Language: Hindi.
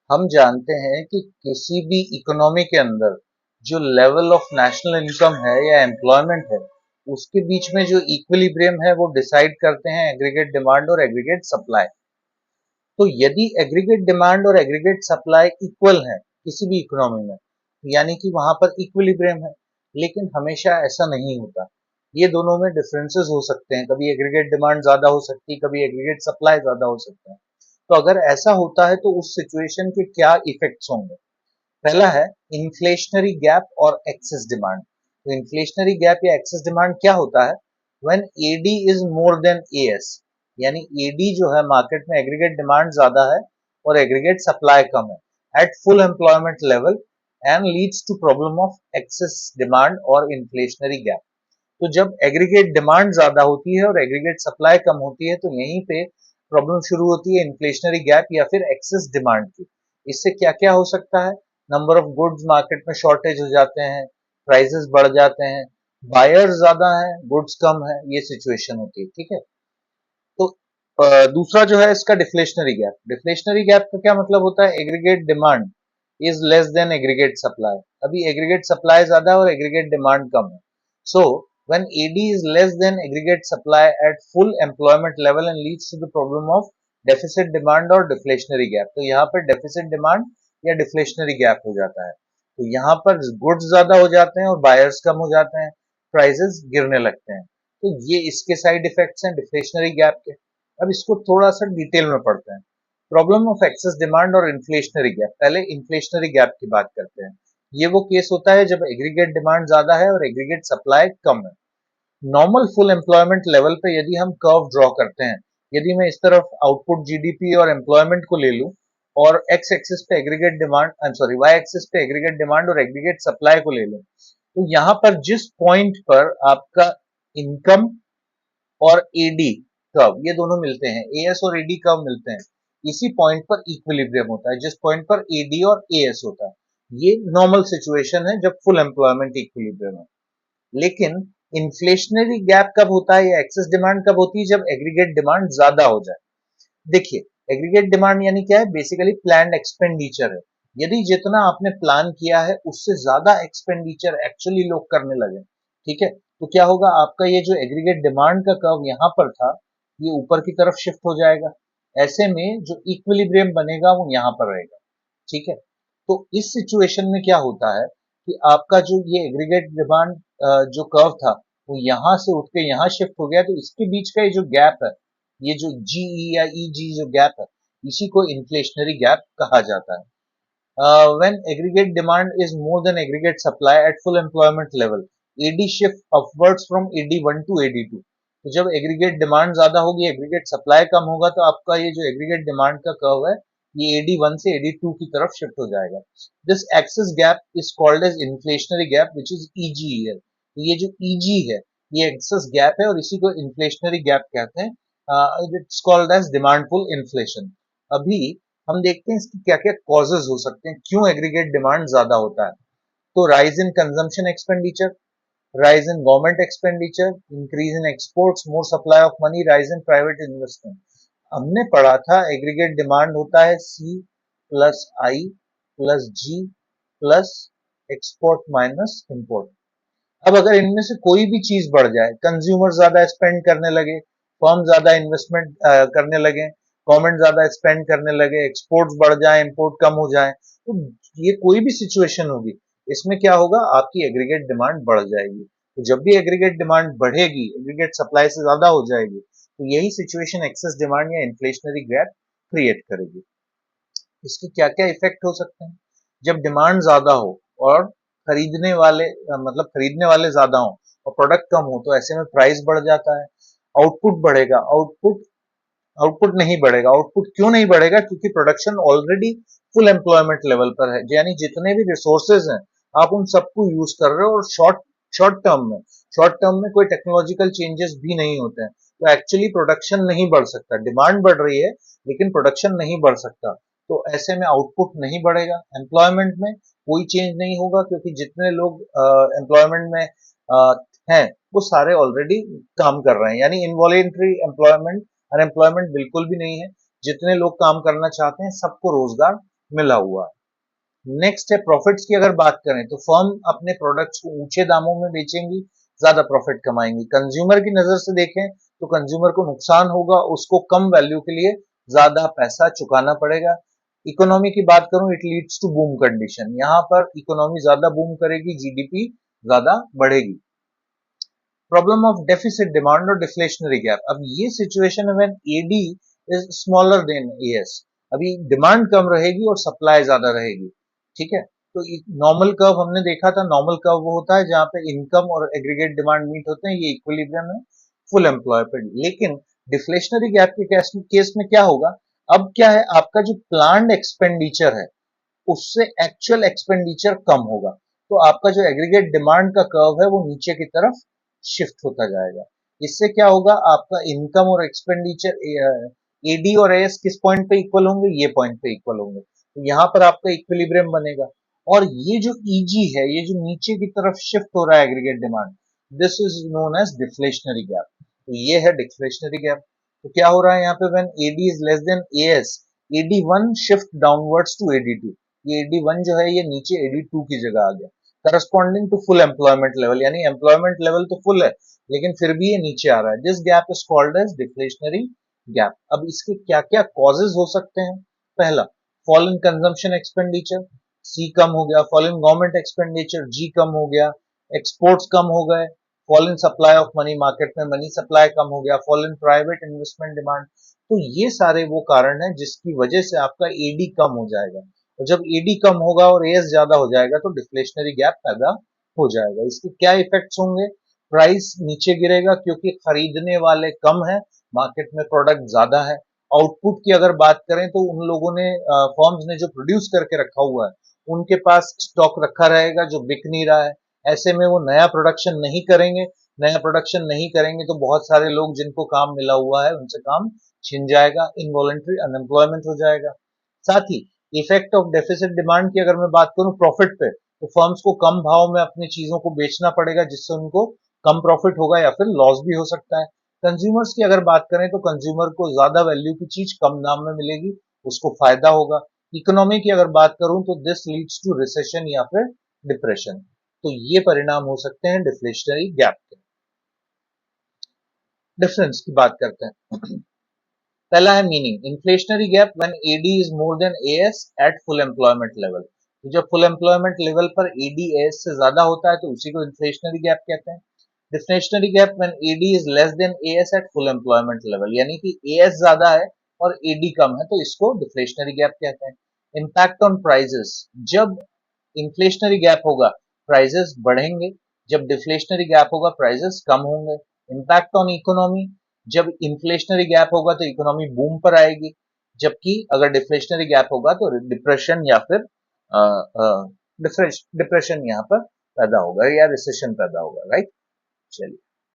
हम जानते हैं कि किसी भी इकोनॉमी के अंदर जो लेवल ऑफ नेशनल इनकम है या एम्प्लॉयमेंट है, उसके बीच में जो इक्विलिब्रियम है वो डिसाइड करते हैं एग्रीगेट डिमांड और एग्रीगेट सप्लाई। तो यदि एग्रीगेट डिमांड और एग्रीगेट सप्लाई इक्वल है किसी भी इकोनॉमी में, यानी कि वहां पर इक्विलिब्रियम है। लेकिन हमेशा ऐसा नहीं होता, ये दोनों में डिफरेंसेस हो सकते हैं। कभी एग्रीगेट डिमांड ज्यादा हो सकती है, कभी एग्रीगेट सप्लाई ज्यादा हो सकता है। तो अगर ऐसा होता है तो उस सिचुएशन के क्या इफेक्ट्स होंगे? पहला है इन्फ्लेशनरी गैप और एक्सेस डिमांड। तो इन्फ्लेशनरी गैप या एक्सेस डिमांड क्या होता है? When AD is more than AS, यानी एडी जो है मार्केट में एग्रीगेट डिमांड ज्यादा है और एग्रीगेट सप्लाई कम है at full employment level and leads to problem of excess demand और इन्फ्लेशनरी गैप। तो जब एग्रीगेट डिमांड ज्यादा होती है और एग्रीगेट सप्लाई कम होती है तो यहीं पे प्रॉब्लम शुरू होती है इन्फ्लेशनरी गैप या फिर एक्सेस डिमांड की। इससे क्या क्या हो सकता है? नंबर ऑफ गुड्स मार्केट में शॉर्टेज हो जाते हैं, प्राइसेस बढ़ जाते हैं, बायर्स ज्यादा हैं, गुड्स कम है, ये सिचुएशन होती है। ठीक है। तो दूसरा जो है इसका डिफ्लेशनरी गैप। डिफ्लेशनरी गैप का क्या मतलब होता है? Aggregate demand is less then aggregate supply. अभी एग्रीगेट सप्लाई ज्यादा है और एग्रीगेट डिमांड कम है। सो when AD is less than aggregate supply at full employment level and leads to the problem of deficit demand और deflationary gap। तो यहाँ पर deficit demand या deflationary gap हो जाता है। तो यहाँ पर गुड्स ज्यादा हो जाते हैं और बायर्स कम हो जाते हैं, प्राइसेस गिरने लगते हैं। तो ये इसके साइड इफेक्ट्स हैं डिफ्लेशनरी गैप के। अब इसको थोड़ा सा डिटेल में पढ़ते हैं। प्रॉब्लम ऑफ एक्सेस डिमांड और इन्फ्लेशनरी गैप। पहले इन्फ्लेशनरी गैप की बात करते हैं। ये वो केस होता है जब एग्रीगेट डिमांड ज्यादा है और एग्रीगेट सप्लाई कम है। नॉर्मल फुल एम्प्लॉयमेंट लेवल पे यदि हम कर्व ड्रॉ करते हैं, यदि मैं इस तरफ आउटपुट जीडीपी और एम्प्लॉयमेंट को ले लूं और एक्स एक्सिस पे aggregate demand, I am sorry, Y axis पे एग्रीगेट डिमांड और एग्रीगेट सप्लाई को ले लूं, तो यहां पर जिस पॉइंट पर आपका इनकम और एडी कर्व ये दोनों मिलते हैं, एएस और एडी कर्व मिलते हैं, इसी पॉइंट पर इक्विलिब्रियम होता है, जिस पॉइंट पर एडी और एएस होता है। ये नॉर्मल सिचुएशन है जब फुल एम्प्लॉयमेंट इक्विलिब्रियम है। लेकिन इन्फ्लेशनरी गैप कब होता है या एक्सेस डिमांड कब होती है? जब एग्रीगेट डिमांड ज्यादा हो जाए। देखिए, एग्रीगेट डिमांड यानी क्या है? बेसिकली प्लान्ड एक्सपेंडिचर है। यदि जितना आपने प्लान किया है उससे ज्यादा एक्सपेंडिचर एक्चुअली लोग करने लगे, ठीक है, तो क्या होगा? आपका ये जो एग्रीगेट डिमांड का कर्व यहाँ पर था, ये ऊपर की तरफ शिफ्ट हो जाएगा। ऐसे में जो इक्विलिब्रियम बनेगा वो यहाँ पर रहेगा। ठीक है। तो इस सिचुएशन में क्या होता है कि आपका जो ये एग्रीगेट डिमांड जो कर्व था वो यहां से उठ के यहाँ शिफ्ट हो गया, तो इसके बीच का ये जो गैप है, ये जो जीई या ईजी जो गैप है, इसी को इन्फ्लेशनरी गैप कहा जाता है। When aggregate demand is more than aggregate supply at full employment level, AD shift upwards from AD1 to AD2। तो जब एग्रीगेट डिमांड ज्यादा होगी, एग्रीगेट सप्लाई कम होगा, तो आपका ये जो एग्रीगेट डिमांड का कर्व है ये AD1 से AD2 की तरफ शिफ्ट हो जाएगा। This excess gap is called as inflationary gap which is easy है। तो ये जो ईजी है ये एक्सेस गैप है और इसी को इन्फ्लेशनरी गैप कहते हैं। It's called as demand pull inflation. अभी हम देखते हैं इसकी क्या क्या कॉजेज हो सकते हैं, क्यों एग्रीगेट डिमांड ज्यादा होता है। तो rise in consumption expenditure, rise in government expenditure, increase in exports, more supply of money, rise in private investment. हमने पढ़ा था एग्रीगेट डिमांड होता है सी प्लस आई प्लस जी प्लस एक्सपोर्ट माइनस इंपोर्ट। अब अगर इनमें से कोई भी चीज बढ़ जाए, कंज्यूमर ज्यादा स्पेंड करने लगे, फर्म ज्यादा इन्वेस्टमेंट करने लगे, गवर्नमेंट ज्यादा स्पेंड करने लगे, एक्सपोर्ट्स बढ़ जाए, इंपोर्ट कम हो जाए, तो ये कोई भी सिचुएशन होगी, इसमें क्या होगा? आपकी एग्रीगेट डिमांड बढ़ जाएगी। तो जब भी एग्रीगेट डिमांड बढ़ेगी, एग्रीगेट सप्लाई से ज्यादा हो जाएगी, तो यही सिचुएशन एक्सेस डिमांड या इन्फ्लेशनरी गैप क्रिएट करेगी। इसके क्या क्या इफेक्ट हो सकते हैं? जब डिमांड ज्यादा हो और खरीदने वाले मतलब खरीदने वाले ज्यादा हो और प्रोडक्ट कम हो, तो ऐसे में प्राइस बढ़ जाता है। आउटपुट बढ़ेगा, आउटपुट आउटपुट नहीं बढ़ेगा। आउटपुट क्यों नहीं बढ़ेगा? क्योंकि production already full employment level पर है, यानी जितने भी रिसोर्सेज हैं आप उन सबको यूज कर रहे हो और शॉर्ट शॉर्ट टर्म में कोई टेक्नोलॉजिकल चेंजेस भी नहीं होते हैं, तो एक्चुअली प्रोडक्शन नहीं बढ़ सकता। डिमांड बढ़ रही है लेकिन प्रोडक्शन नहीं बढ़ सकता, तो ऐसे में आउटपुट नहीं बढ़ेगा। एम्प्लॉयमेंट में कोई चेंज नहीं होगा क्योंकि जितने लोग एम्प्लॉयमेंट में हैं वो सारे ऑलरेडी काम कर रहे हैं, यानी इनवॉलेंट्री एम्प्लॉयमेंट, अनएम्प्लॉयमेंट बिल्कुल भी नहीं है। जितने लोग काम करना चाहते हैं सबको रोजगार मिला हुआ है। नेक्स्ट है प्रॉफिट्स की अगर बात करें तो फर्म अपने प्रोडक्ट्स को ऊंचे दामों में बेचेंगी, ज्यादा प्रॉफिट कमाएंगी। कंज्यूमर की नजर से देखें तो कंज्यूमर को नुकसान होगा, उसको कम वैल्यू के लिए ज्यादा पैसा चुकाना पड़ेगा। इकोनॉमी की बात करूं, it leads to boom condition, यहाँ पर इकोनॉमी ज्यादा बूम करेगी, जीडीपी ज्यादा बढ़ेगी। प्रॉब्लम ऑफ डेफिसिट डिमांड और डिफ्लेशनरी गैप, अब ये सिचुएशन है when AD is smaller than AS, अभी डिमांड कम रहेगी और सप्लाई ज्यादा रहेगी, ठीक है। तो नॉर्मल कर्व हमने देखा था, नॉर्मल कर्व वो होता है जहां पे इनकम और एग्रीगेट डिमांड मीट होते हैं, ये इक्विलिब्रियम है फुल एम्प्लॉयमेंट। लेकिन डिफ्लेशनरी गैप के केस में क्या होगा, अब क्या है, आपका जो प्लान्ड एक्सपेंडिचर है उससे एक्चुअल एक्सपेंडिचर कम होगा, तो आपका जो एग्रीगेट डिमांड का कर्व है वो नीचे की तरफ शिफ्ट होता जाएगा। इससे क्या होगा, आपका इनकम और एक्सपेंडिचर एडी और एएस किस पॉइंट पे इक्वल होंगे, ये पॉइंट पे इक्वल होंगे, तो यहां पर आपका इक्विलिब्रियम बनेगा। और ये जो ईजी है, ये जो नीचे की तरफ शिफ्ट हो रहा है aggregate demand, this is known as deflationary gap, तो ये है डिफ्लेशनरी गैप। तो क्या हो रहा है यहाँ पे, when AD is less than AS, AD one shift downwards to AD two, ये एडी वन जो है ये नीचे एडी टू की जगह आ गया, corresponding to full employment level, यानी एम्प्लॉयमेंट लेवल तो फुल है लेकिन फिर भी ये नीचे आ रहा है। This gap is called as deflationary gap. अब इसके क्या क्या कॉजेज हो सकते हैं, पहला fall in consumption expenditure, C कम हो गया, fall in government expenditure, G कम हो गया, एक्सपोर्ट्स कम हो गए, fall in supply of money, market में मनी सप्लाई कम हो गया, fall in private investment demand. तो ये सारे वो कारण हैं जिसकी वजह से आपका एडी कम हो जाएगा, और जब एडी कम होगा और एएस ज्यादा हो जाएगा तो डिफ्लेशनरी गैप पैदा हो जाएगा। इसके क्या इफेक्ट्स होंगे, प्राइस नीचे गिरेगा क्योंकि खरीदने वाले कम है, मार्केट में प्रोडक्ट ज्यादा है। आउटपुट की अगर बात करें तो उन लोगों ने फर्म्स ने जो प्रोड्यूस करके रखा हुआ है उनके पास स्टॉक रखा रहेगा जो बिक नहीं रहा है, ऐसे में वो नया प्रोडक्शन नहीं करेंगे, नया प्रोडक्शन नहीं करेंगे तो बहुत सारे लोग जिनको काम मिला हुआ है उनसे काम छिन जाएगा, इनवॉलेंट्री अनएम्प्लॉयमेंट हो जाएगा। साथ ही इफेक्ट ऑफ डेफिसिट डिमांड की अगर मैं बात करूं प्रॉफिट पे, तो फर्म्स को कम भाव में अपनी चीजों को बेचना पड़ेगा जिससे उनको कम प्रॉफिट होगा या फिर लॉस भी हो सकता है। कंज्यूमर्स की अगर बात करें तो कंज्यूमर को ज्यादा वैल्यू की चीज कम दाम में मिलेगी, उसको फायदा होगा। इकोनॉमी की अगर बात करूं तो दिस लीड्स टू रिसेशन या फिर डिप्रेशन, तो ये परिणाम हो सकते हैं डिफ्लेशनरी गैप के। डिफरेंस की बात करते हैं। पहला है meaning, inflationary gap when AD is more than AS at full employment level, तो जब फुल एम्प्लॉयमेंट लेवल पर एडी एएस से ज्यादा होता है तो उसी को इन्फ्लेशनरी गैप कहते हैं। Deflationary gap when AD is less than AS at full employment level, यानी कि एएस ज्यादा है और एडी कम है तो इसको डिफ्लेशनरी गैप कहते हैं। इम्पैक्ट ऑन प्राइजेस, जब इन्फ्लेशनरी गैप होगा प्राइजेस बढ़ेंगे, जब डिफ्लेशनरी गैप होगा प्राइजेस कम होंगे। इम्पैक्ट ऑन इकोनॉमी, जब इन्फ्लेशनरी गैप होगा तो इकोनॉमी बूम पर आएगी, जबकि अगर डिफ्लेशनरी गैप होगा तो डिप्रेशन या फिर डिप्रेशन यहाँ पर पैदा होगा या रिसेशन पैदा होगा, राइट। चलिए।